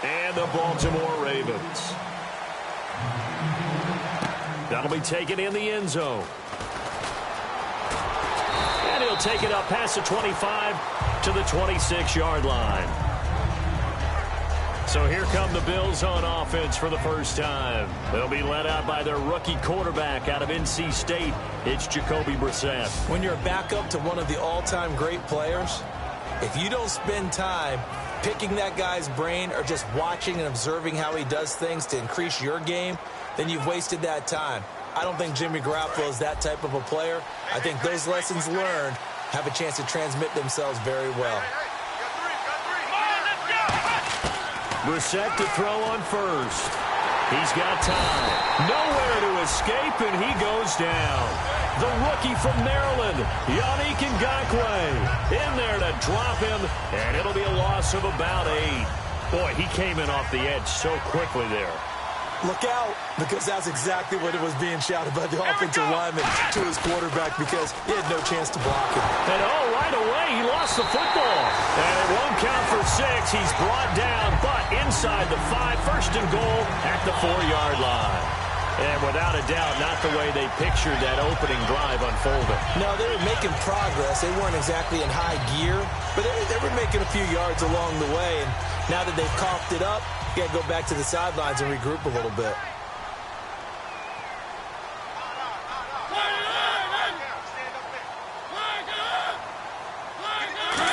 And the Baltimore Ravens. That'll be taken in the end zone. And he'll take it up past the 25 to the 26-yard line. So here come the Bills on offense for the first time. They'll be led out by their rookie quarterback out of NC State. It's Jacoby Brissett. When you're a backup to one of the all-time great players, if you don't spend time picking that guy's brain or just watching and observing how he does things to increase your game, then you've wasted that time. I don't think Jimmy Garoppolo is that type of a player. I think those lessons learned have a chance to transmit themselves very well. Brissett to throw on first. He's got time. Nowhere to escape, and he goes down. The rookie from Maryland, Yannick Ngakoue, in there to drop him, and it'll be a loss of about 8. Boy, he came in off the edge so quickly there. Look out, because that's exactly what it was being shouted by the offensive lineman to his quarterback, because he had no chance to block him. And right away, he lost the football. And it won't count for 6. He's brought down, but inside the 5, first and goal at the 4-yard line. And without a doubt, not the way they pictured that opening drive unfolding. No, they were making progress. They weren't exactly in high gear, but they were making a few yards along the way. And now that they've coughed it up, you got to go back to the sidelines and regroup a little bit.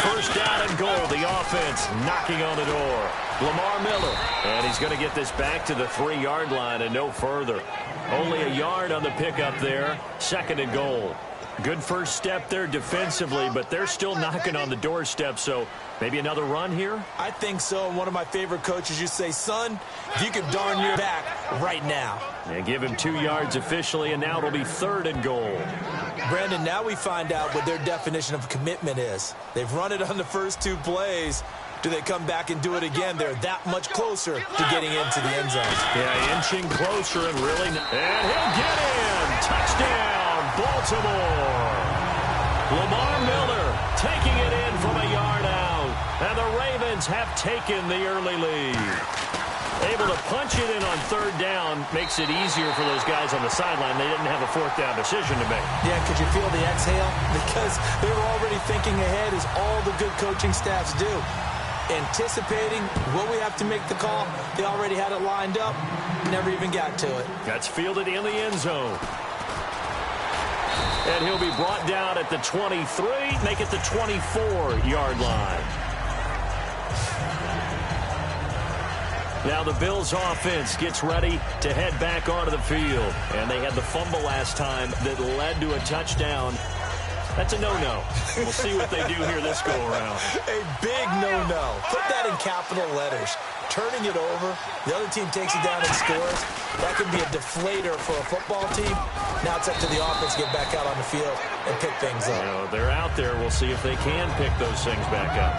First down and goal. The offense knocking on the door. Lamar Miller. And he's going to get this back to the 3-yard line and no further. Only a yard on the pickup there. Second and goal. Good first step there defensively, but they're still knocking on the doorstep, so maybe another run here? I think so. And one of my favorite coaches used to say, son, if you could darn your back right now. And give him 2 yards officially, and now it'll be third and goal. Brandon, now we find out what their definition of commitment is. They've run it on the first 2 plays. Do they come back and do it again? They're that much closer to getting into the end zone. Yeah, inching closer and really... And he'll get in! Touchdown, Baltimore! Lamar Miller taking it in from a yard out. And the Ravens have taken the early lead. Able to punch it in on third down makes it easier for those guys on the sideline. They didn't have a fourth down decision to make. Yeah, could you feel the exhale? Because they were already thinking ahead, as all the good coaching staffs do. Anticipating, will we have to make the call? They already had it lined up, never even got to it. That's fielded in the end zone. And he'll be brought down at the 23, make it the 24-yard line. Now the Bills offense gets ready to head back onto the field. And they had the fumble last time that led to a touchdown. That's a no-no. We'll see what they do here this go-around. A big no-no. Put that in capital letters. Turning it over, the other team takes it down and scores. That could be a deflator for a football team. Now it's up to the offense to get back out on the field and pick things up. You know, they're out there. We'll see if they can pick those things back up.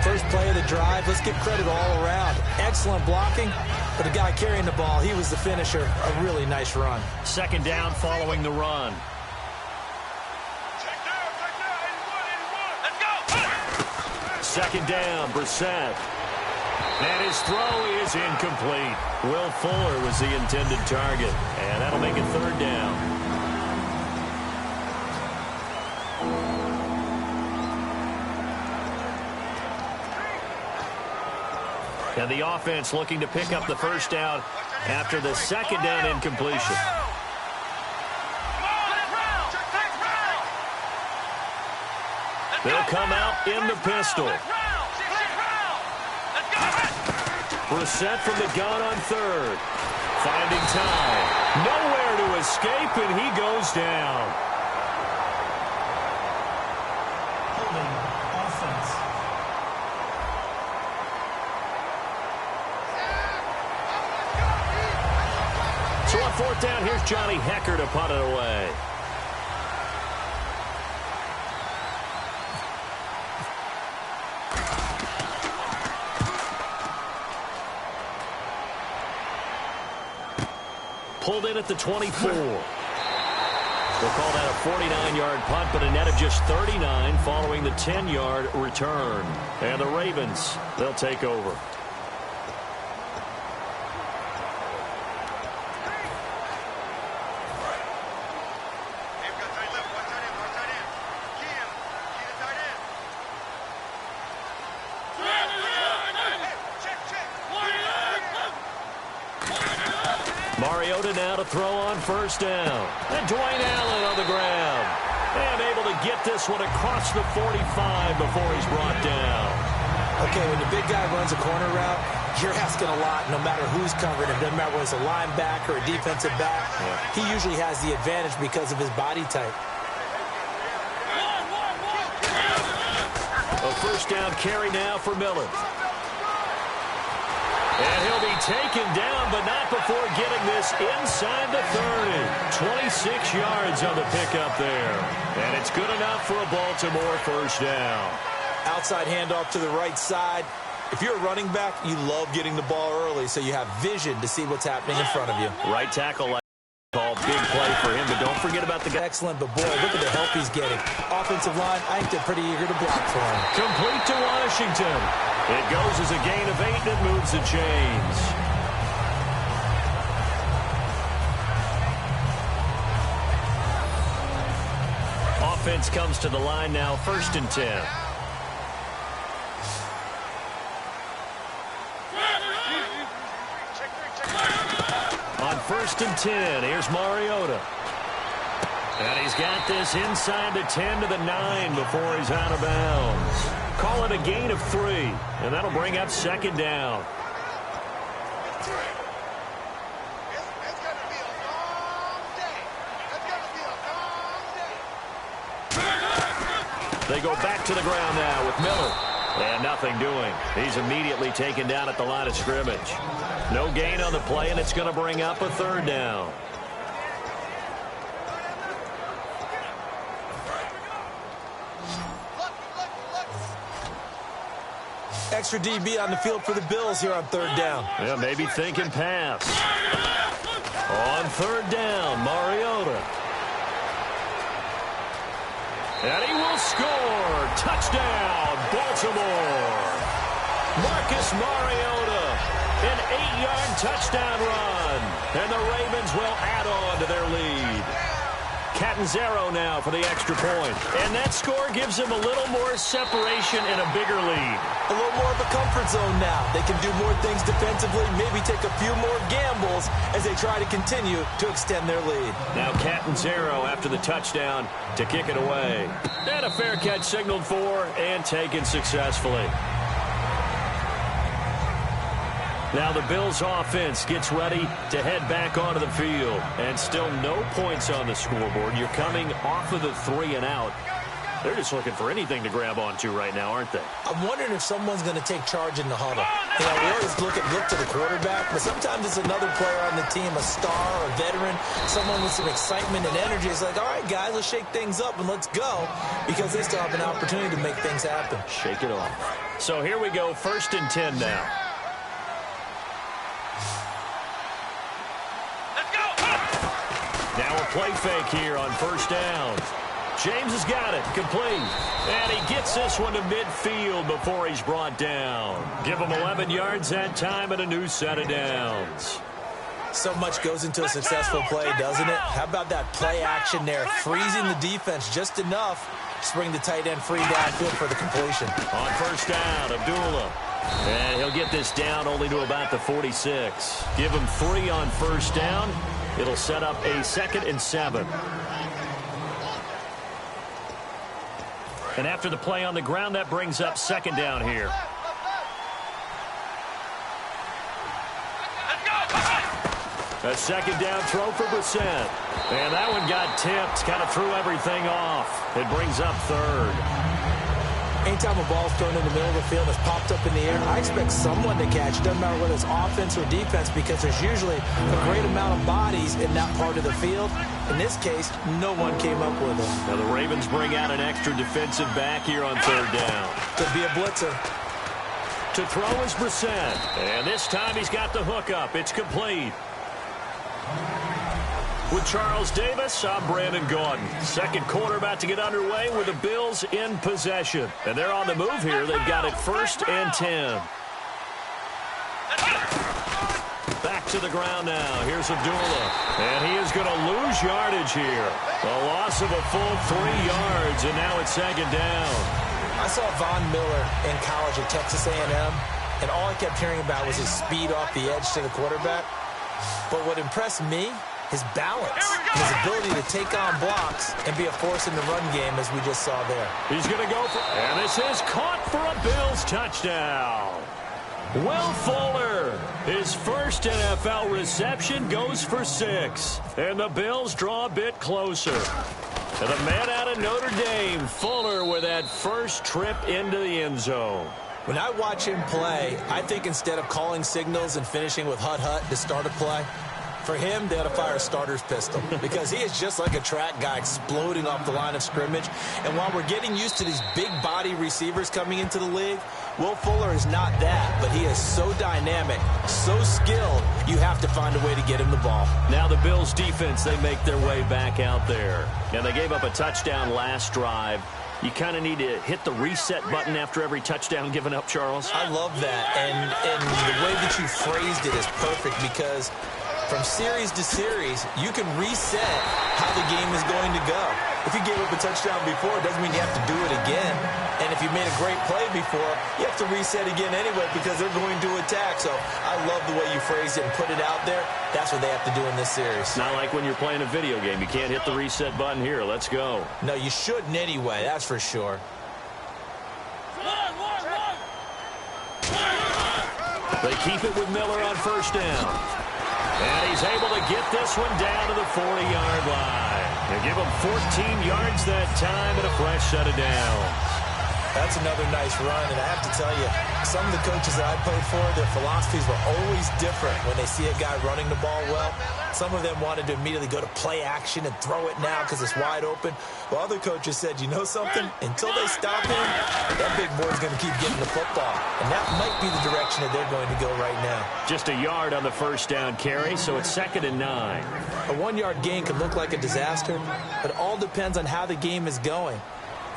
First play of the drive, let's give credit all around. Excellent blocking, but the guy carrying the ball, he was the finisher. A really nice run. Second down following the run. Second down, Brissett. And his throw is incomplete. Will Fuller was the intended target. And that'll make it third down. And the offense looking to pick up the first down after the second down incompletion. They'll come out in the pistol. Brissett from the gun on third. Finding time. Nowhere to escape, and he goes down. Holding offense. So on fourth down, here's Johnny Hecker to punt it away. Pulled in at the 24. We'll call that a 49-yard punt, but a net of just 39 following the 10-yard return. And the Ravens, they'll take over. Mariota now to throw on first down. And Dwayne Allen on the ground. And able to get this one across the 45 before he's brought down. Okay, when the big guy runs a corner route, you're asking a lot no matter who's covering him. Doesn't matter whether it's a linebacker or a defensive back. Yeah. He usually has the advantage because of his body type. A first down carry now for Miller. And he'll be taken down, but not before getting this inside the 30. 26 yards on the pickup there. And it's good enough for a Baltimore first down. Outside handoff to the right side. If you're a running back, you love getting the ball early so you have vision to see what's happening in front of you. Right tackle call, big play for him, but don't forget about the guy. Excellent, but boy, look at the help he's getting. Offensive line, I think they're pretty eager to block for him. Complete to Washington. It goes as a gain of 8, and it moves the chains. Offense comes to the line now, 1st and 10. On 1st and 10, here's Mariota. And he's got this inside the 10 to the 9 before he's out of bounds. Call it a gain of 3, and that'll bring up 2nd down. They go back to the ground now with Miller. And nothing doing. He's immediately taken down at the line of scrimmage. No gain on the play, and it's going to bring up a 3rd down. Extra DB on the field for the Bills here on 3rd down. Yeah, maybe thinking pass. On 3rd down, Mariota. And he will score. Touchdown, Baltimore. Marcus Mariota, an 8-yard touchdown run. And the Ravens will add on to their lead. Catanzaro now for the extra point. And that score gives him a little more separation and a bigger lead. A little more of a comfort zone now. They can do more things defensively, maybe take a few more gambles as they try to continue to extend their lead. Now Catanzaro after the touchdown to kick it away. And a fair catch signaled for and taken successfully. Now the Bills offense gets ready to head back onto the field. And still no points on the scoreboard. You're coming off of the 3 and out. They're just looking for anything to grab onto right now, aren't they? I'm wondering if someone's going to take charge in the huddle. You know, we always look to the quarterback, but sometimes it's another player on the team, a star or a veteran, someone with some excitement and energy. It's like, all right, guys, let's shake things up and let's go, because they still have an opportunity to make things happen. Shake it off. So here we go, 1st and 10 now. Now a play fake here on 1st down. James has got it, complete. And he gets this one to midfield before he's brought down. Give him 11 yards that time and a new set of downs. So much goes into a successful play, doesn't it? How about that play action there, freezing the defense just enough to bring the tight end free downfield for the completion. On 1st down, Abdullah. And he'll get this down only to about the 46. Give him 3 on 1st down. It'll set up a 2nd and 7. And after the play on the ground, that brings up 2nd down here. A 2nd down throw for Brissett. And that one got tipped, kind of threw everything off. It brings up 3rd. Anytime a ball's thrown in the middle of the field that's popped up in the air, I expect someone to catch it. Doesn't matter whether it's offense or defense, because there's usually a great amount of bodies in that part of the field. In this case, no one came up with it. Now the Ravens bring out an extra defensive back here on 3rd down. Could be a blitzer. To throw is Brissett. And this time he's got the hook up. It's complete. With Charles Davis, I'm Brandon Gaudin. 2nd quarter about to get underway with the Bills in possession. And they're on the move here. They've got it 1st and 10. Back to the ground now. Here's Abdullah. And he is going to lose yardage here. A loss of a full 3 yards, and now it's 2nd down. I saw Von Miller in college at Texas A&M, and all I kept hearing about was his speed off the edge to the quarterback. But what impressed me, his balance, his ability to take on blocks and be a force in the run game, as we just saw there. He's going to go for, and this is caught for a Bills touchdown. Will Fuller, his first NFL reception, goes for 6. And the Bills draw a bit closer. And the man out of Notre Dame, Fuller, with that first trip into the end zone. When I watch him play, I think instead of calling signals and finishing with hut-hut to start a play, for him, they ought to fire a starter's pistol because he is just like a track guy exploding off the line of scrimmage. And while we're getting used to these big body receivers coming into the league, Will Fuller is not that, but he is so dynamic, so skilled, you have to find a way to get him the ball. Now the Bills defense, they make their way back out there. And they gave up a touchdown last drive. You kind of need to hit the reset button after every touchdown given up, Charles. I love that, and the way that you phrased it is perfect because from series to series, you can reset how the game is going to go. If you gave up a touchdown before, it doesn't mean you have to do it again. And if you made a great play before, you have to reset again anyway because they're going to attack. So I love the way you phrased it and put it out there. That's what they have to do in this series. It's not like when you're playing a video game. You can't hit the reset button here. Let's go. No, you shouldn't anyway. That's for sure. They keep it with Miller on first down. And he's able to get this one down to the 40-yard line. They give him 14 yards that time and a fresh set of downs. That's another nice run, and I have to tell you, some of the coaches that I played for, their philosophies were always different when they see a guy running the ball well. Some of them wanted to immediately go to play action and throw it now because it's wide open. While other coaches said, you know something? Until they stop him, that big boy's going to keep getting the football. And that might be the direction that they're going to go right now. Just a yard on the first down carry, so it's 2nd and 9. A 1-yard gain can look like a disaster, but it all depends on how the game is going.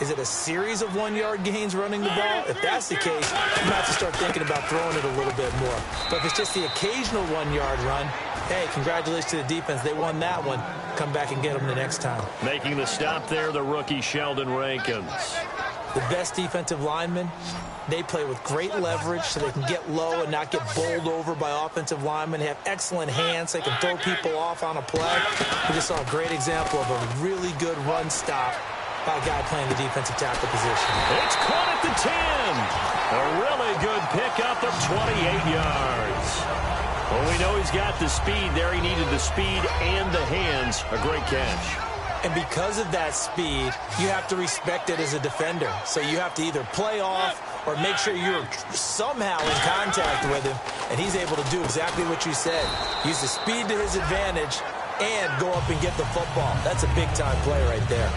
Is it a series of 1-yard gains running the ball? If that's the case, you might have to start thinking about throwing it a little bit more. But if it's just the occasional 1-yard run, hey, congratulations to the defense. They won that one. Come back and get them the next time. Making the stop there, the rookie Sheldon Rankins. The best defensive linemen, they play with great leverage so they can get low and not get bowled over by offensive linemen. They have excellent hands. So they can throw people off on a play. We just saw a great example of a really good run stop by a guy playing the defensive tackle position. It's caught at the 10. A really good pickup of 28 yards. Well, we know he's got the speed there. He needed the speed and the hands. A great catch. And because of that speed, you have to respect it as a defender. So you have to either play off or make sure you're somehow in contact with him. And he's able to do exactly what you said. Use the speed to his advantage and go up and get the football. That's a big-time play right there.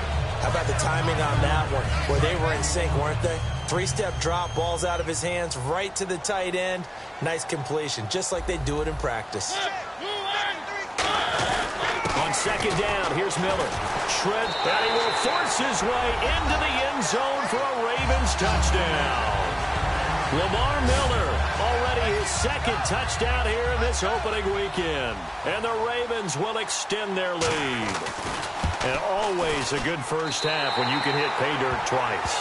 How about the timing on that one, where they were in sync, weren't they? 3-step drop, ball's out of his hands, right to the tight end. Nice completion, just like they do it in practice. On 2nd down, here's Miller. Shred, and he will force his way into the end zone for a Ravens touchdown. Lamar Miller, already his 2nd touchdown here in this opening weekend. And the Ravens will extend their lead. And always a good first half when you can hit pay dirt twice.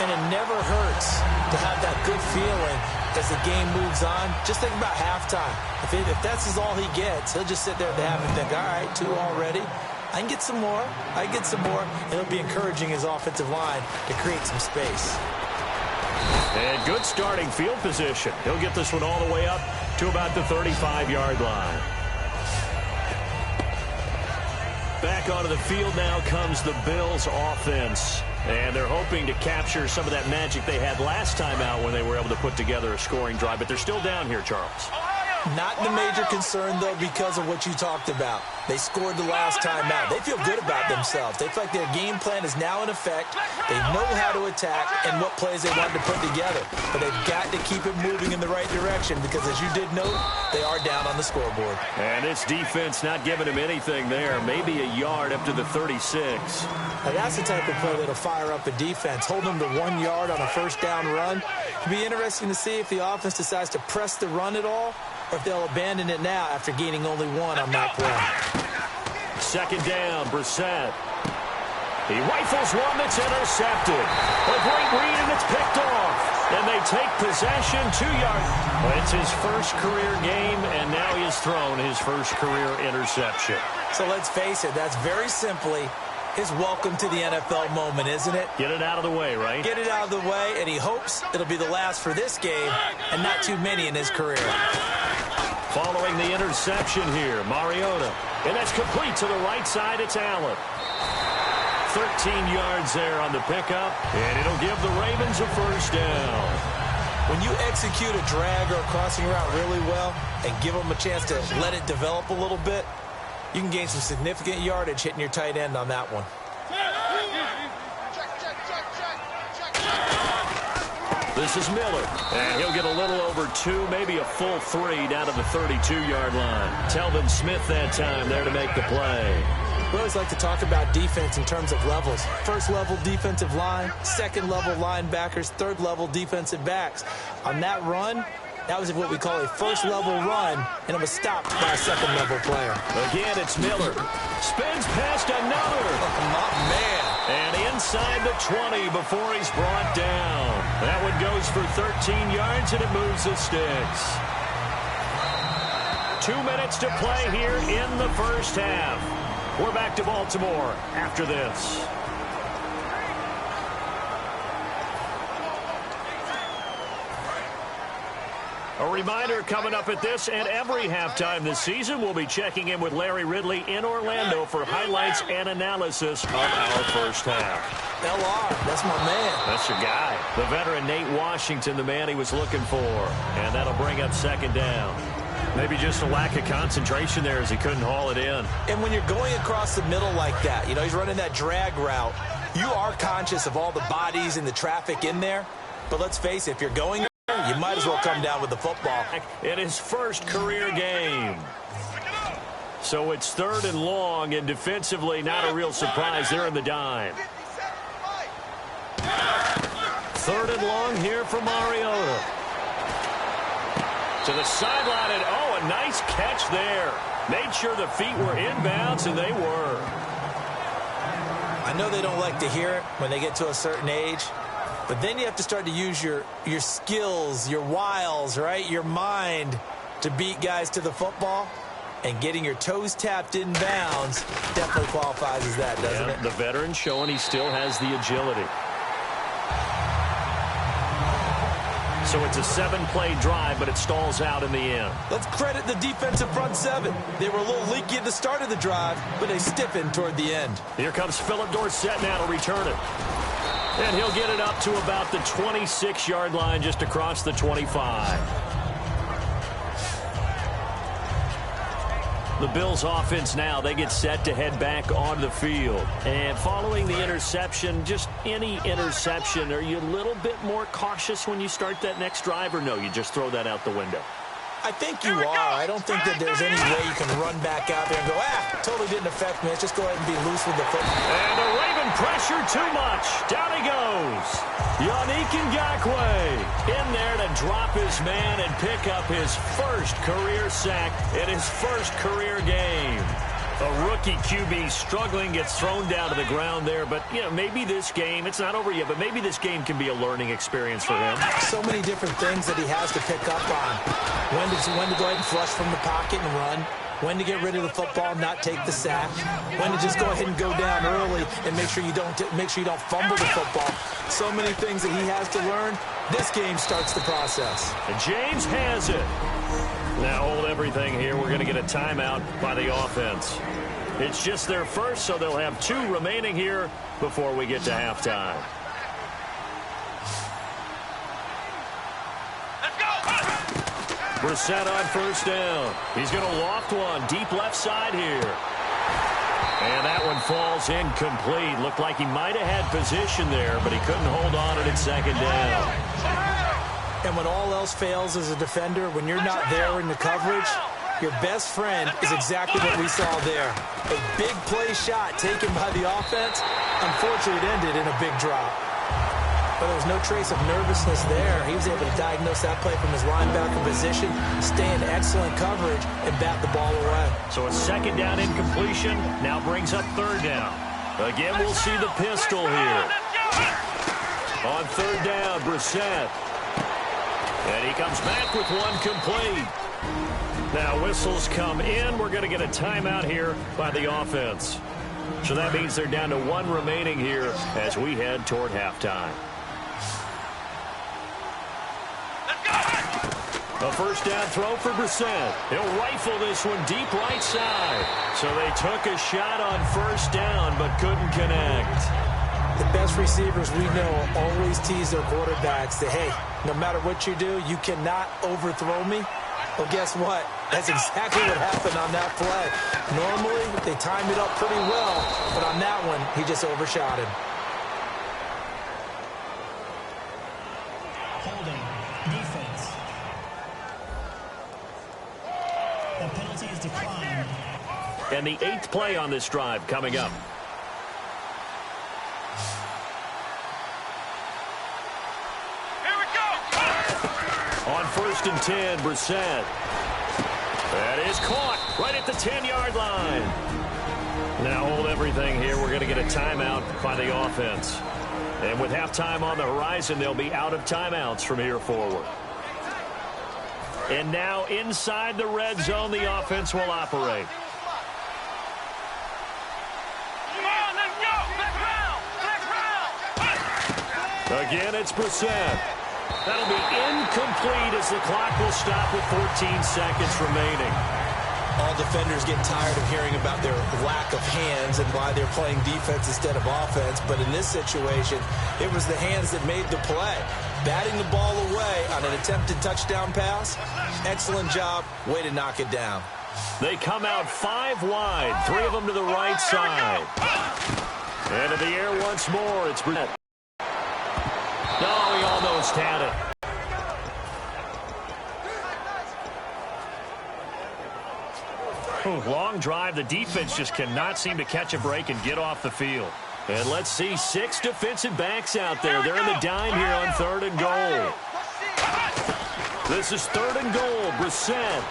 And it never hurts to have that good feeling as the game moves on. Just think about halftime. If that's all he gets, he'll just sit there at the half and think, all right, 2 already. I can get some more. I can get some more. And he'll be encouraging his offensive line to create some space. And good starting field position. He'll get this one all the way up to about the 35-yard line. Back onto the field now comes the Bills offense. And they're hoping to capture some of that magic they had last time out when they were able to put together a scoring drive. But they're still down here, Charles. Not the major concern, though, because of what you talked about. They scored the last time out. They feel good about themselves. They feel like their game plan is now in effect. They know how to attack and what plays they want to put together. But they've got to keep it moving in the right direction because, as you did note, they are down on the scoreboard. And this defense not giving him anything there. Maybe a yard up to the 36. Now, that's the type of play that'll fire up a defense. Hold them to 1 yard on a first down run. It'll be interesting to see if the offense decides to press the run at all, or if they'll abandon it now after gaining only 1 on that play. 2nd down, Brissett. He rifles one that's intercepted. A great read, and it's picked off. And they take possession, 2 yards. It's his first career game, and now he has thrown his first career interception. So let's face it, that's very simply his welcome to the NFL moment, isn't it? Get it out of the way, right? Get it out of the way, and he hopes it'll be the last for this game and not too many in his career. Following the interception here, Mariota. And that's complete to the right side. It's Allen. 13 yards there on the pickup, and it'll give the Ravens a first down. When you execute a drag or a crossing route really well and give them a chance to let it develop a little bit, you can gain some significant yardage hitting your tight end on that one. This is Miller, and he'll get a little over 2, maybe a full 3 down to the 32-yard line. Telvin Smith that time there to make the play. We always like to talk about defense in terms of levels. First-level defensive line, second-level linebackers, third-level defensive backs. On that run, that was what we call a first-level run, and it was stopped by a second-level player. Again, it's Miller. Spins past another. Oh, man. And inside the 20 before he's brought down. That one goes for 13 yards, and it moves the sticks. 2 minutes to play here in the first half. We're back to Baltimore after this. A reminder coming up at this and every halftime this season, we'll be checking in with Larry Ridley in Orlando for highlights and analysis of our first half. LR, that's my man. That's your guy. The veteran Nate Washington, the man he was looking for. And that'll bring up second down. Maybe just a lack of concentration there as he couldn't haul it in. And when you're going across the middle like that, you know, he's running that drag route, you are conscious of all the bodies and the traffic in there. But let's face it, if you're going, you might as well come down with the football. In his first career game. So it's 3rd and long, and defensively not a real surprise. They're in the dime. 3rd and long here for Mariota. To the sideline, and oh, a nice catch there. Made sure the feet were inbounds, and they were. I know they don't like to hear it when they get to a certain age, but then you have to start to use your skills, your wiles, right, your mind to beat guys to the football. And getting your toes tapped in bounds definitely qualifies as that, doesn't it? The veteran showing he still has the agility. So it's a 7-play drive, but it stalls out in the end. Let's credit the defensive front 7. They were a little leaky at the start of the drive, but they stiffened toward the end. Here comes Phillip Dorsett now to return it. And he'll get it up to about the 26-yard line, just across the 25. The Bills offense now, they get set to head back on the field. And following the interception, just any interception, are you a little bit more cautious when you start that next drive, or no, you just throw that out the window? I think you are. I don't think that there's any way you can run back out there and go, totally didn't affect me. Let's just go ahead and be loose with the football. And the Raven pressure too much. Down he goes. Yannick Ngakoue in there to drop his man and pick up his first career sack in his first career game. A rookie QB struggling, gets thrown down to the ground there. But, you know, maybe this game, it's not over yet, but maybe this game can be a learning experience for him. So many different things that he has to pick up on. When to go ahead and flush from the pocket and run. When to get rid of the football, not take the sack. When to just go ahead and go down early and make sure you don't fumble the football. So many things that he has to learn. This game starts the process. And James has it. Now hold everything here. We're going to get a timeout by the offense. It's just their first, so they'll have 2 remaining here before we get to halftime. Brissett on first down. He's going to loft one deep left side here. And that one falls incomplete. Looked like he might have had position there, but he couldn't hold on to it at second down. And when all else fails as a defender, when you're not there in the coverage, your best friend is exactly what we saw there. A big play shot taken by the offense. Unfortunately, it ended in a big drop. But there was no trace of nervousness there. He was able to diagnose that play from his linebacker position, stay in excellent coverage, and bat the ball away. So a second down incompletion now brings up third down. Again, we'll see the pistol here. On third down, Brissett. And he comes back with one complete. Now whistles come in. We're going to get a timeout here by the offense. So that means they're down to one remaining here as we head toward halftime. A first down throw for Brissett. He'll rifle this one deep right side. So they took a shot on first down but couldn't connect. The best receivers we know always tease their quarterbacks that, hey, no matter what you do, you cannot overthrow me. Well, guess what? That's exactly what happened on that play. Normally, they time it up pretty well, but on that one, he just overshot him. Holding. Defense. The penalty is declined. And the 8th play on this drive coming up. On 1st and 10, Brissett. That is caught right at the 10-yard line. Now hold everything here. We're going to get a timeout by the offense. And with halftime on the horizon, they'll be out of timeouts from here forward. And now inside the red zone, the offense will operate. Again, it's Brissett. That'll be incomplete as the clock will stop with 14 seconds remaining. All defenders get tired of hearing about their lack of hands and why they're playing defense instead of offense. But in this situation, it was the hands that made the play. Batting the ball away on an attempted touchdown pass. Excellent job. Way to knock it down. They come out 5 wide. 3 of them to the right side. And in the air once more, it's Brissett. No, he almost had it. Long drive. The defense just cannot seem to catch a break and get off the field. And let's see, 6 defensive backs out there. They're in the dime here on 3rd and goal. This is 3rd and goal. Brissett.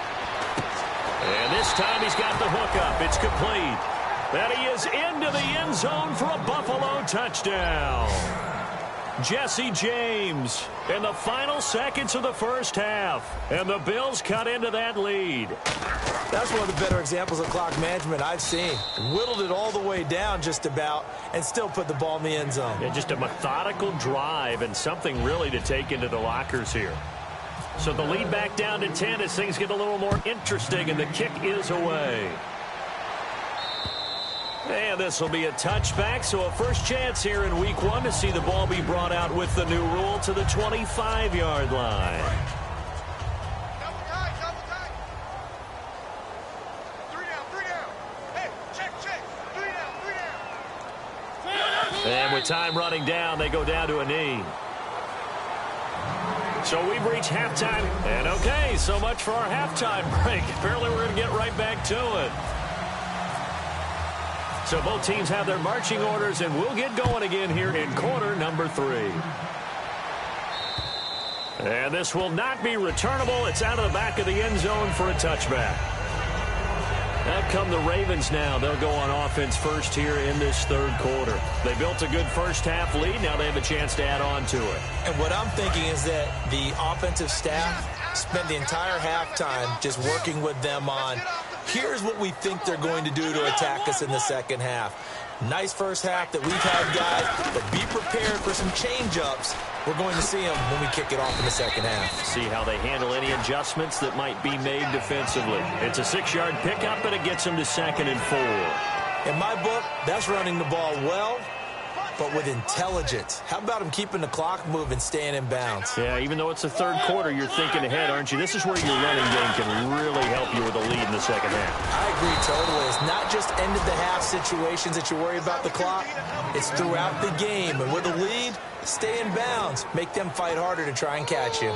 And this time he's got the hook up. It's complete. That he is into the end zone for a Buffalo touchdown. Jesse James in the final seconds of the first half. And the Bills cut into that lead. That's one of the better examples of clock management I've seen. Whittled it all the way down just about and still put the ball in the end zone. Yeah, just a methodical drive and something really to take into the lockers here. So the lead back down to 10 as things get a little more interesting, and the kick is away. And this will be a touchback, so a first chance here in week 1 to see the ball be brought out with the new rule to the 25-yard line. And with time running down, they go down to a knee. So we've reached halftime. And okay, so much for our halftime break. Apparently we're going to get right back to it. So both teams have their marching orders, and we'll get going again here in quarter number 3. And this will not be returnable. It's out of the back of the end zone for a touchback. Out come the Ravens now. They'll go on offense first here in this 3rd quarter. They built a good first half lead. Now they have a chance to add on to it. And what I'm thinking is that the offensive staff spent the entire halftime just working with them on, here's what we think they're going to do to attack us in the second half. Nice first half that we've had, guys, but be prepared for some change-ups. We're going to see them when we kick it off in the second half. See how they handle any adjustments that might be made defensively. It's a 6-yard pickup, and it gets them to 2nd and 4. In my book, that's running the ball well, but with intelligence. How about him keeping the clock moving, staying in bounds? Yeah, even though it's the 3rd quarter, you're thinking ahead, aren't you? This is where your running game can really help you with a lead in the second half. I agree totally. It's not just end-of-the-half situations that you worry about the clock. It's throughout the game. And with a lead, stay in bounds. Make them fight harder to try and catch you.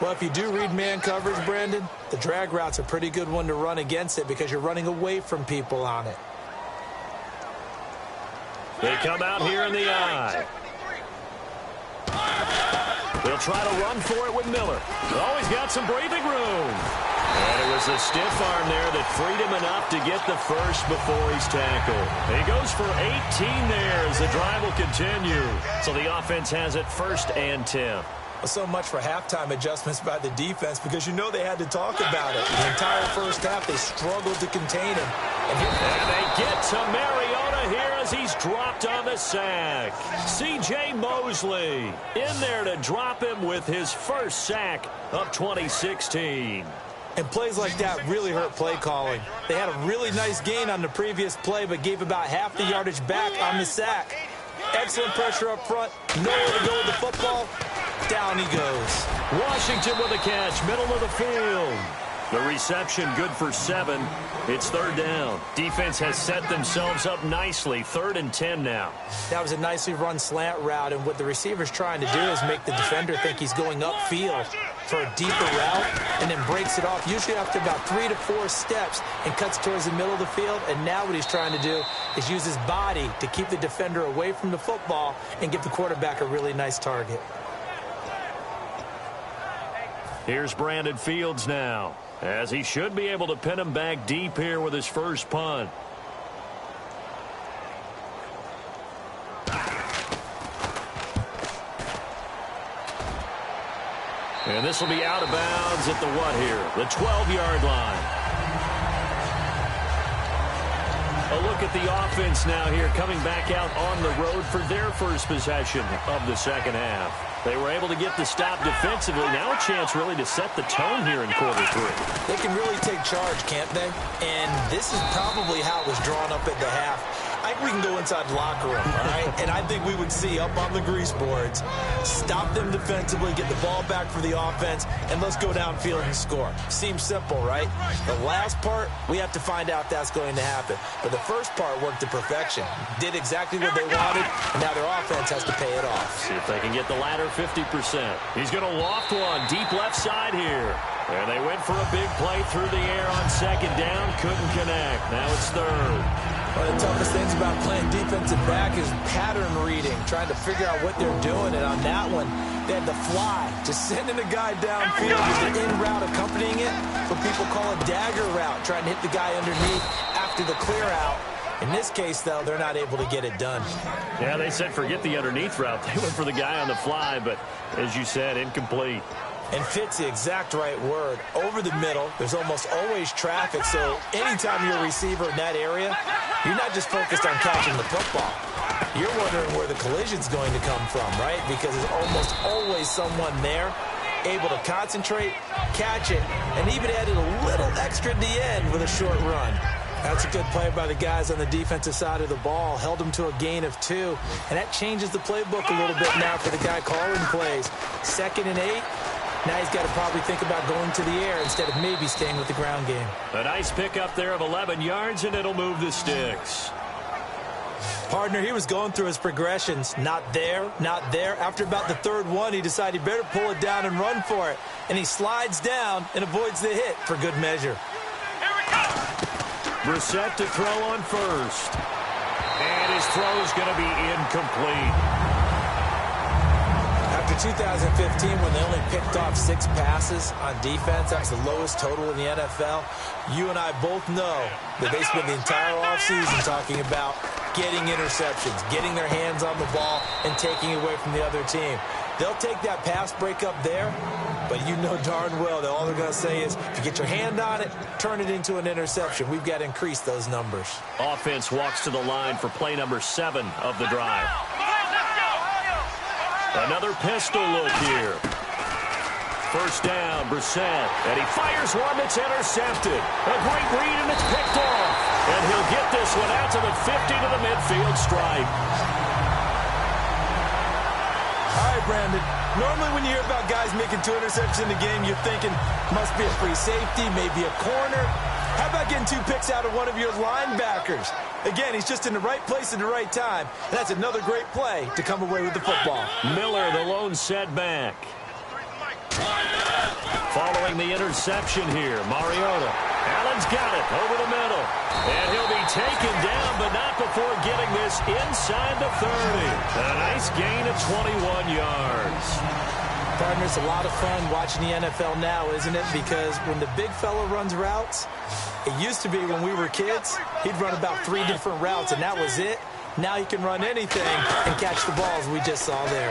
Well, if you do read man coverage, Brandon, the drag route's a pretty good one to run against it because you're running away from people on it. They come out here in the eye. They'll try to run for it with Miller. Oh, he's got some breathing room. And it was a stiff arm there that freed him enough to get the first before he's tackled. He goes for 18 there as the drive will continue. So the offense has it 1st and 10. So much for halftime adjustments by the defense, because you know they had to talk about it. The entire first half, they struggled to contain him. And they get to Mariota here as he's dropped on the sack. C.J. Mosley in there to drop him with his first sack of 2016. And plays like that really hurt play calling. They had a really nice gain on the previous play, but gave about half the yardage back on the sack. Excellent pressure up front. Nowhere to go with the football. Down he goes. Washington with a catch, middle of the field. The reception good for 7. It's third down. Defense has set themselves up nicely. 3rd and 10 now. That was a nicely run slant route, and what the receiver's trying to do is make the defender think he's going upfield for a deeper route, and then breaks it off, usually after about 3 to 4 steps, and cuts towards the middle of the field. And now what he's trying to do is use his body to keep the defender away from the football and give the quarterback a really nice target. Here's Brandon Fields now, as he should be able to pin him back deep here with his first punt. And this will be out of bounds at the what here? The 12-yard line. A look at the offense now here, coming back out on the road for their first possession of the second half. They were able to get the stop defensively. Now a chance really to set the tone here in quarter 3. They can really take charge, can't they? And this is probably how it was drawn up at the half. I think we can go inside the locker room, all right? And I think we would see up on the grease boards, stop them defensively, get the ball back for the offense, and let's go downfield and score. Seems simple, right? The last part, we have to find out if that's going to happen. But the first part worked to perfection. Did exactly what they wanted, and now their offense has to pay it off. See if they can get the latter 50%. He's going to loft one deep left side here. And they went for a big play through the air on second down. Couldn't connect. Now it's third. One of the toughest things about playing defensive back is pattern reading, trying to figure out what they're doing. And on that one, they had to fly, just sending a guy downfield with the in route accompanying it. What people call a dagger route, trying to hit the guy underneath after the clear out. In this case, though, they're not able to get it done. Yeah, they said forget the underneath route. They went for the guy on the fly, but as you said, incomplete. And fit's the exact right word. Over the middle, there's almost always traffic, so anytime you're a receiver in that area, you're not just focused on catching the football. You're wondering where the collision's going to come from, right? Because there's almost always someone there able to concentrate, catch it, and even added a little extra at the end with a short run. That's a good play by the guys on the defensive side of the ball. Held them to a gain of 2, and that changes the playbook a little bit now for the guy calling plays. 2nd and 8. Now he's got to probably think about going to the air instead of maybe staying with the ground game. A nice pickup there of 11 yards, and it'll move the sticks. Partner, he was going through his progressions. Not there, not there. After about the 3rd one, he decided he better pull it down and run for it. And he slides down and avoids the hit for good measure. Brissett to throw on first. And his throw's going to be incomplete. After 2015, when they only picked off 6 passes on defense, that's the lowest total in the NFL. You and I both know that they spend the entire offseason talking about getting interceptions, getting their hands on the ball, and taking away from the other team. They'll take that pass breakup there, but you know darn well that all they're going to say is, if you get your hand on it, turn it into an interception. We've got to increase those numbers. Offense walks to the line for play number 7 of the drive. Another pistol look here. First down, Brissett. And he fires one that's intercepted. A great read, and it's picked off. And he'll get this one out to the 50 to the midfield stripe. All right, Brandon. Normally when you hear about guys making 2 interceptions in the game, you're thinking, must be a free safety, maybe a corner. How about getting 2 picks out of one of your linebackers? Again, he's just in the right place at the right time. And that's another great play to come away with the football. Miller, the lone setback. Following the interception here, Mariota. Allen's got it over the middle. And he'll be taken down, but not before getting this inside the 30. A nice gain of 21 yards. Partner, it's a lot of fun watching the NFL now, isn't it? Because when the big fella runs routes, it used to be when we were kids, he'd run about 3 different routes, and that was it. Now he can run anything and catch the balls we just saw there.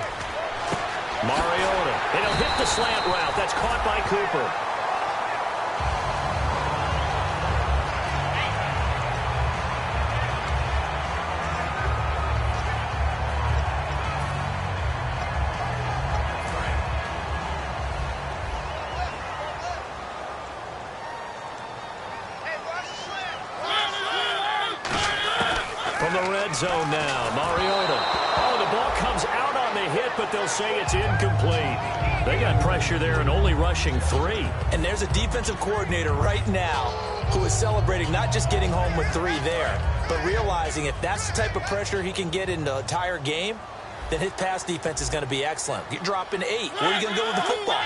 Mariota, and he'll hit the slant route. That's caught by Cooper. From the red zone now, Mariota. Oh, the ball comes out on the hit, but they'll say it's incomplete. They got pressure there and only rushing 3. And there's a defensive coordinator right now who is celebrating not just getting home with 3 there, but realizing if that's the type of pressure he can get in the entire game, then his pass defense is going to be excellent. You're dropping 8. Where are you going to go with the football?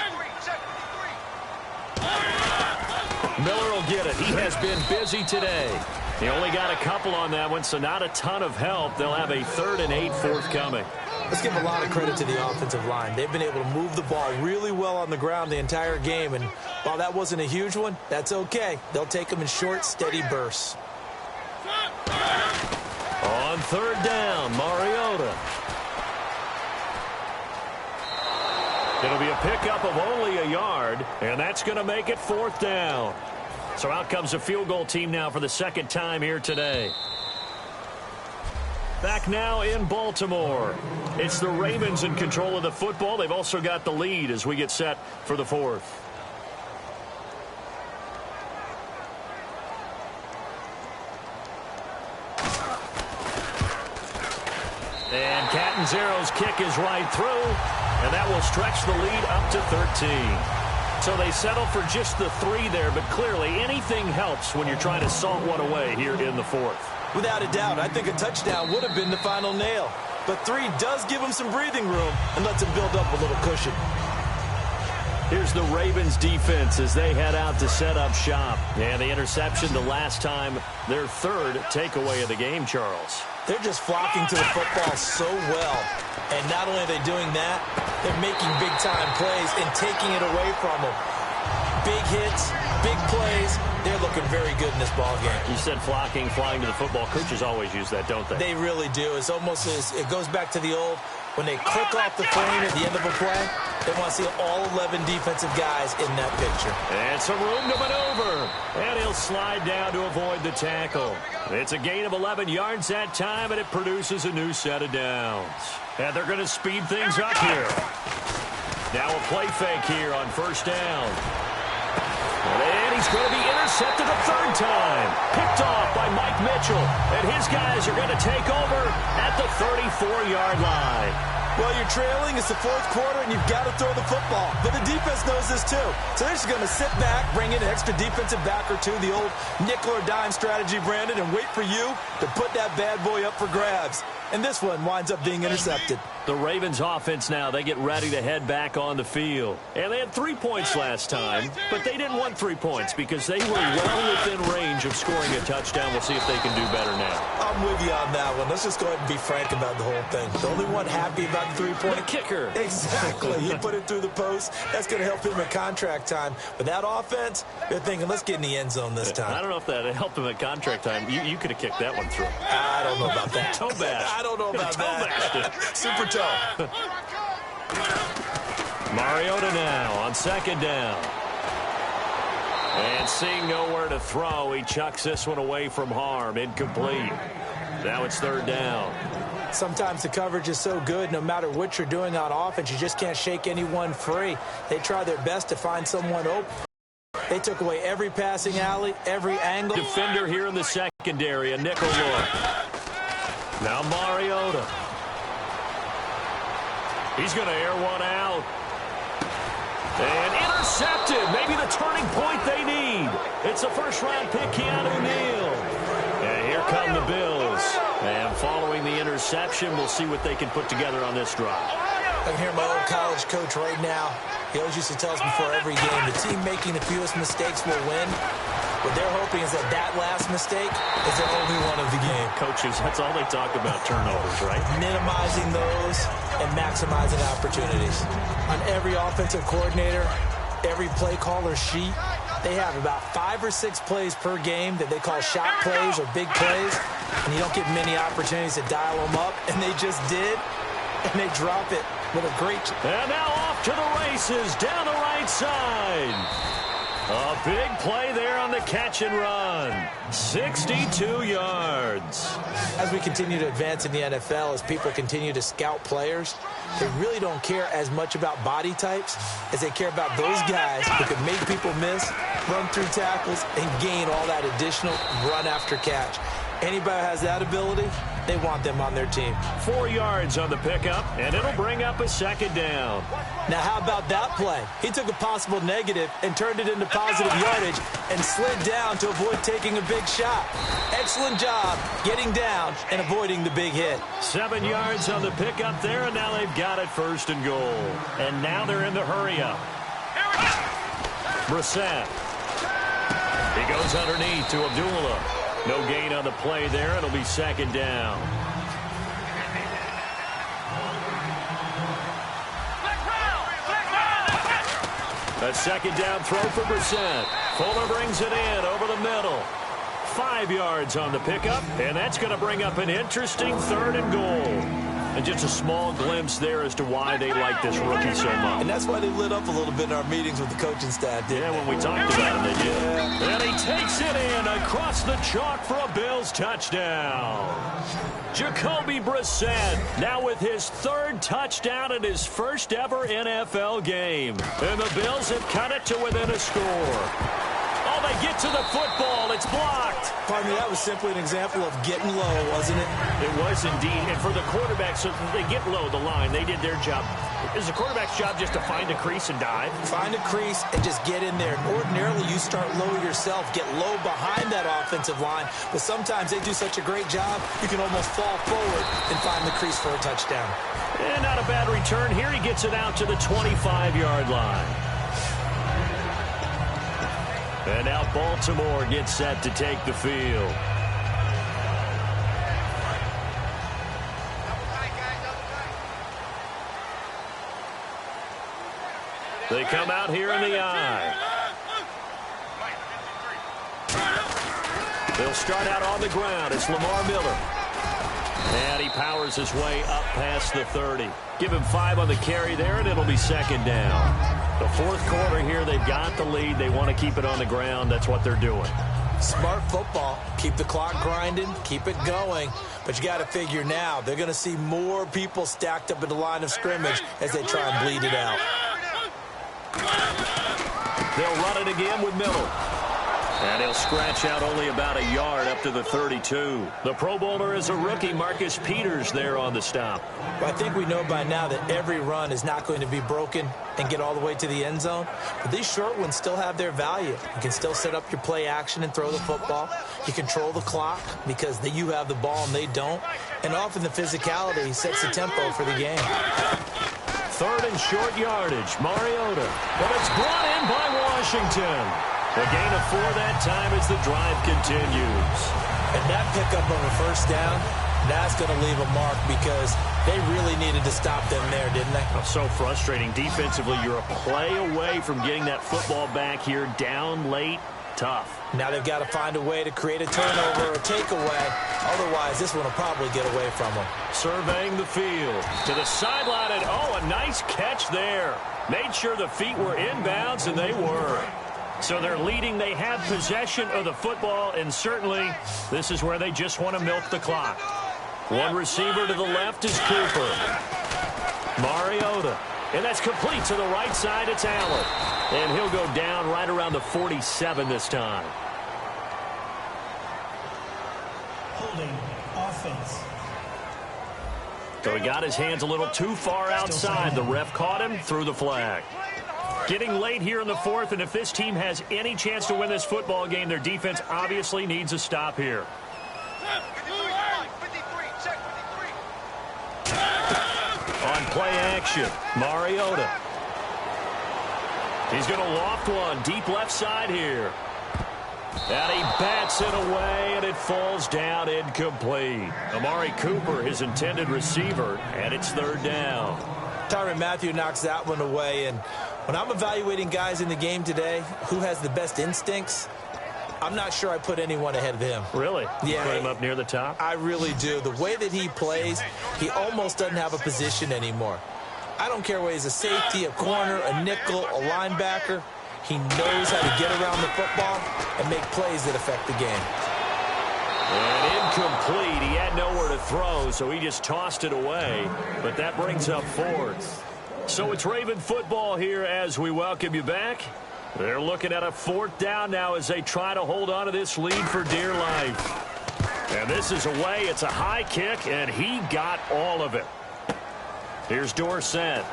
Miller will get it. He has been busy today. He only got a couple on that one, so not a ton of help. They'll have a 3rd and 8 forthcoming. Let's give a lot of credit to the offensive line. They've been able to move the ball really well on the ground the entire game, and while that wasn't a huge one, that's okay. They'll take them in short, steady bursts. On 3rd down, Mariota. It'll be a pickup of only a yard, and that's going to make it 4th down. So out comes a field goal team now for the 2nd time here today. Back now in Baltimore. It's the Ravens in control of the football. They've also got the lead as we get set for the 4th. And Catanzero's kick is right through, and that will stretch the lead up to 13. So they settle for just the 3 there, but clearly anything helps when you're trying to salt one away here in the 4th. Without a doubt, I think a touchdown would have been the final nail. But 3 does give them some breathing room and lets them build up a little cushion. Here's the Ravens defense as they head out to set up shop. And the interception the last time, their 3rd takeaway of the game, Charles. They're just flocking to the football so well. And not only are they doing that, they're making big-time plays and taking it away from them. Big hits, big plays. They're looking very good in this ball game. You said flocking, flying to the football. Coaches always use that, don't they? They really do. It's almost as it goes back to the old, when they click off the frame at the end of a play, they want to see all 11 defensive guys in that picture. And some room to maneuver. And he'll slide down to avoid the tackle. It's a gain of 11 yards that time, and it produces a new set of downs. And they're going to speed things up here. Now a play fake here on 1st down. And he's going to be intercepted a 3rd time. Picked off by Mike Mitchell. And his guys are going to take over at the 34-yard line. Well, you're trailing. It's the 4th quarter, and you've got to throw the football. But the defense knows this, too. So they're just going to sit back, bring in an extra defensive back or 2, the old nickel or dime strategy, Brandon, and wait for you to put that bad boy up for grabs. And this one winds up being intercepted. The Ravens offense now, they get ready to head back on the field. And they had 3 points last time, but they didn't want 3 points because they were well within range of scoring a touchdown. We'll see if they can do better now. I'm with you on that one. Let's just go ahead and be frank about the whole thing. The only one happy about the 3-point. The kicker. Exactly. He put it through the post. That's going to help him at contract time. But that offense, they're thinking, let's get in the end zone this time. I don't know if that helped him at contract time. You could have kicked that one through. I don't know about that. Toe bash. I don't know about that. Super toe. Mariota now on 2nd down. And seeing nowhere to throw, he chucks this one away from harm. Incomplete. Now it's 3rd down. Sometimes the coverage is so good, no matter what you're doing on offense, you just can't shake anyone free. They try their best to find someone open. They took away every passing alley, every angle. Defender here in the secondary, a nickel look. Now Mariota. He's going to air one out. And intercepted. Maybe the turning point they need. It's a 1st-round pick, Keanu Neal. And here come the Bills. And following the interception, we'll see what they can put together on this drive. I can hear my old college coach right now. He always used to tell us before every game, the team making the fewest mistakes will win. What they're hoping is that last mistake is the only one of the game. Coaches, that's all they talk about, turnovers, right? Minimizing those and maximizing opportunities. On every offensive coordinator, every play caller sheet, they have about 5 or 6 plays per game that they call shot plays or big plays, and you don't get many opportunities to dial them up, and they just did, and they drop it with a great... And now off to the races down the right side. A big play there on the catch and run. 62 yards. As we continue to advance in the NFL, as people continue to scout players, they really don't care as much about body types as they care about those guys who can make people miss, run through tackles, and gain all that additional run after catch. Anybody who has that ability, they want them on their team. 4 yards on the pickup, and it'll bring up a second down. Now, how about that play? He took a possible negative and turned it into positive yardage and slid down to avoid taking a big shot. Excellent job getting down and avoiding the big hit. 7 yards on the pickup there, and now they've got it 1st and goal. And now they're in the hurry-up. Brissett. He goes underneath to Abdullah. No gain on the play there. It'll be 2nd down. A 2nd down throw for Brissett. Fuller brings it in over the middle. 5 yards on the pickup, and that's going to bring up an interesting 3rd and goal. And just a small glimpse there as to why they like this rookie so much. And that's why they lit up a little bit in our meetings with the coaching staff, didn't they? When we talked about it, they did. Yeah. And he takes it in across the chalk for a Bills touchdown. Jacoby Brissett now with his 3rd touchdown in his 1st ever NFL game. And the Bills have cut it to within a score. Oh, they get to the football. It's blocked. Pardon me, that was simply an example of getting low, wasn't it? It was indeed. And for the quarterback, so they get low the line. They did their job. Is the quarterback's job just to find a crease and dive? Find a crease and just get in there. Ordinarily, you start low yourself, get low behind that offensive line. But sometimes they do such a great job, you can almost fall forward and find the crease for a touchdown. And not a bad return here. He gets it out to the 25-yard line. And now Baltimore gets set to take the field. They come out here in the I. They'll start out on the ground. It's Lamar Miller. And he powers his way up past the 30. Give him 5 on the carry there, and it'll be 2nd down. The 4th quarter here, they've got the lead. They want to keep it on the ground. That's what they're doing. Smart football. Keep the clock grinding. Keep it going. But you got to figure now, they're going to see more people stacked up in the line of scrimmage as they try and bleed it out. They'll run it again with Miller. And he'll scratch out only about a yard up to the 32. The Pro Bowler is a rookie, Marcus Peters, there on the stop. Well, I think we know by now that every run is not going to be broken and get all the way to the end zone. But these short ones still have their value. You can still set up your play action and throw the football. You control the clock because you have the ball and they don't. And often the physicality sets the tempo for the game. 3rd and short yardage, Mariota. But it's brought in by Washington. A gain of 4 that time as the drive continues. And that pickup of a 1st down, that's going to leave a mark because they really needed to stop them there, didn't they? Oh, so frustrating. Defensively, you're a play away from getting that football back here down late. Tough. Now they've got to find a way to create a turnover or a takeaway. Otherwise, this one will probably get away from them. Surveying the field to the sideline, and oh, a nice catch there. Made sure the feet were inbounds, and they were. So they're leading. They have possession of the football, and certainly this is where they just want to milk the clock. One receiver to the left is Cooper. Mariota. And that's complete to the right side. It's Allen. And he'll go down right around the 47 this time. Holding offense. So he got his hands a little too far outside. The ref caught him, threw the flag. Getting late here in the 4th, and if this team has any chance to win this football game, their defense obviously needs a stop here. On play action, Mariota. He's going to loft one deep left side here. And he bats it away, and it falls down incomplete. Amari Cooper, his intended receiver, and it's 3rd down. Tyrann Mathieu knocks that one away, and when I'm evaluating guys in the game today, who has the best instincts, I'm not sure I put anyone ahead of him. Really? Yeah. Put him up near the top? I really do. The way that he plays, he almost doesn't have a position anymore. I don't care whether he's a safety, a corner, a nickel, a linebacker. He knows how to get around the football and make plays that affect the game. And incomplete. He had nowhere to throw, so he just tossed it away. But that brings up fourth. So it's Raven football here as we welcome you back. They're looking at a fourth down now as they try to hold on to this lead for dear life. And this is away. It's a high kick, and he got all of it. Here's Dorsett.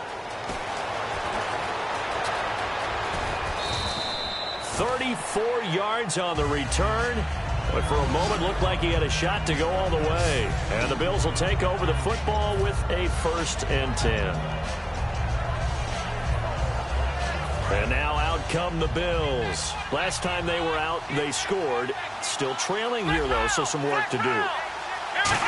34 yards on the return. But for a moment, looked like he had a shot to go all the way. And the Bills will take over the football with a 1st and 10. And now out come the Bills. Last time they were out, they scored. Still trailing here, though, so some work to do.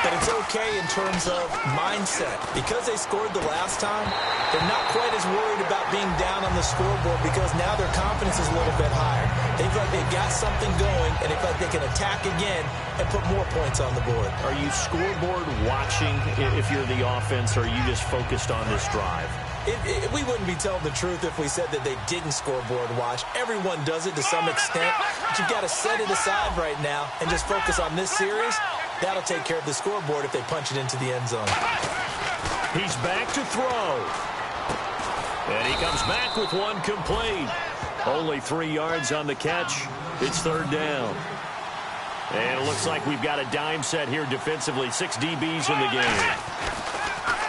But it's okay in terms of mindset. Because they scored the last time, they're not quite as worried about being down on the scoreboard because now their confidence is a little bit higher. They feel like they've got something going, and they feel like they can attack again and put more points on the board. Are you scoreboard watching if you're the offense, or are you just focused on this drive? We wouldn't be telling the truth if we said that they didn't scoreboard watch. Everyone does it to some extent, but you've got to set it aside right now and just focus on this series. That'll take care of the scoreboard if they punch it into the end zone. He's back to throw. And he comes back with one complete. Only 3 yards on the catch. It's 3rd down. And it looks like we've got a dime set here defensively. 6 DBs in the game.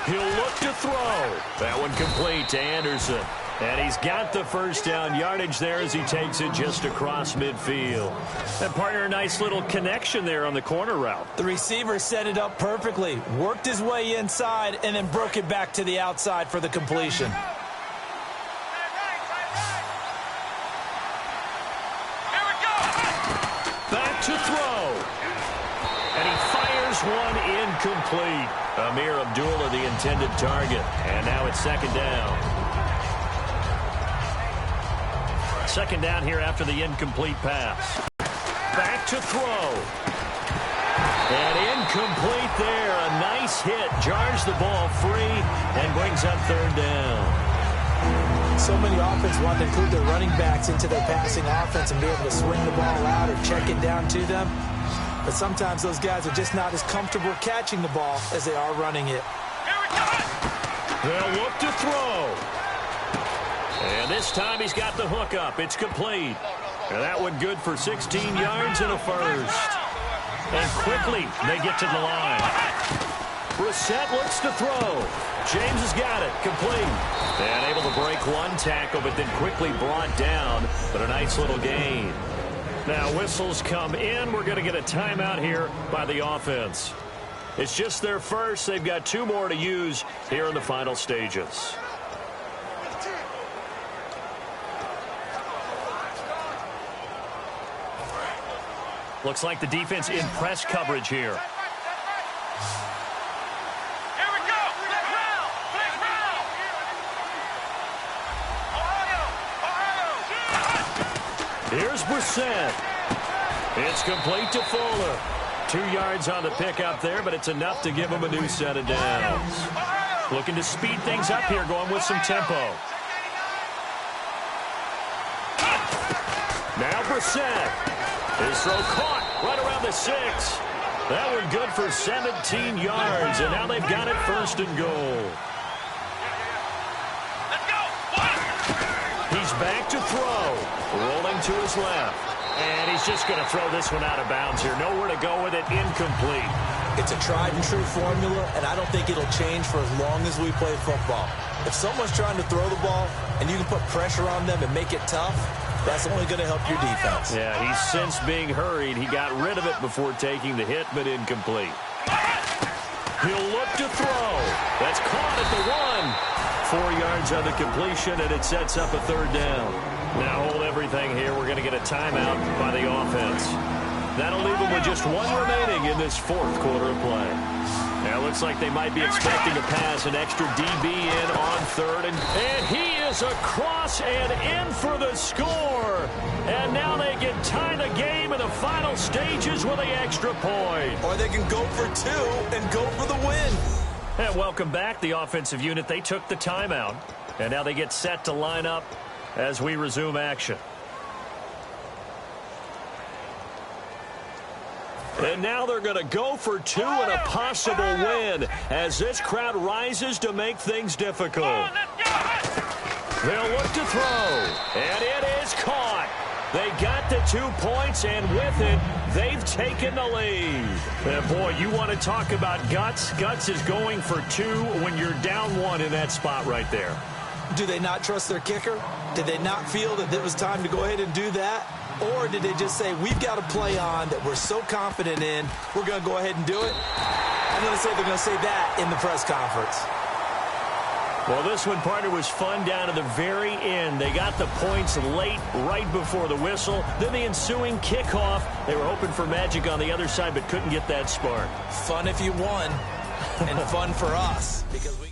He'll look to throw. That one complete to Anderson. And he's got the 1st down yardage there as he takes it just across midfield. And partner, a nice little connection there on the corner route. The receiver set it up perfectly, worked his way inside, and then broke it back to the outside for the completion. Back to throw. And he fires one incomplete. Amir Abdullah, the intended target. And now it's 2nd down. 2nd down here after the incomplete pass. Back to throw. And incomplete there. A nice hit. Jars the ball free and brings up 3rd down. So many offenses want to include their running backs into their passing offense and be able to swing the ball out or check it down to them. But sometimes those guys are just not as comfortable catching the ball as they are running it. They'll look to throw. And this time he's got the hook up. It's complete. And that one good for 16 yards and a 1st. And quickly they get to the line. Brissett looks to throw. James has got it. Complete. And able to break one tackle, but then quickly brought down. But a nice little gain. Now whistles come in. We're going to get a timeout here by the offense. It's just their first. They've got 2 more to use here in the final stages. Looks like the defense in press coverage here. Here's Brissett. It's complete to Fuller. 2 yards on the pickup there, but it's enough to give him a new set of downs. Looking to speed things up here, going with some tempo. Now Brissett. His throw caught right around the 6. That one good for 17 yards, and now they've got it 1st and goal. He's back to throw. Rolling to his left. And he's just going to throw this one out of bounds here. Nowhere to go with it. Incomplete. It's a tried and true formula, and I don't think it'll change for as long as we play football. If someone's trying to throw the ball and you can put pressure on them and make it tough, that's only going to help your defense. Yeah, he's since being hurried. He got rid of it before taking the hit, but incomplete. He'll look to throw. That's caught at the 1. 4 yards on the completion, and it sets up a 3rd down. Now hold everything here. We're going to get a timeout by the offense. That'll leave them with just 1 remaining in this 4th quarter of play. Now it looks like they might be expecting a pass, an extra DB in on 3rd. And he is across and in for the score. And now they can tie the game in the final stages with the extra point. Or they can go for 2 and go for the win. And welcome back, the offensive unit. They took the timeout, and now they get set to line up as we resume action. And now they're going to go for two and a possible win as this crowd rises to make things difficult. They'll look to throw, and it is caught. They got the 2 points, and with it, they've taken the lead. And boy, you want to talk about guts. Guts is going for two when you're down one in that spot right there. Do they not trust their kicker? Did they not feel that it was time to go ahead and do that? Or did they just say, we've got a play on that we're so confident in, we're going to go ahead and do it? I'm going to say they're going to say that in the press conference. Well, this one, partner, was fun down to the very end. They got the points late, right before the whistle. Then the ensuing kickoff. They were hoping for magic on the other side, but couldn't get that spark. Fun if you won, and fun for us, because we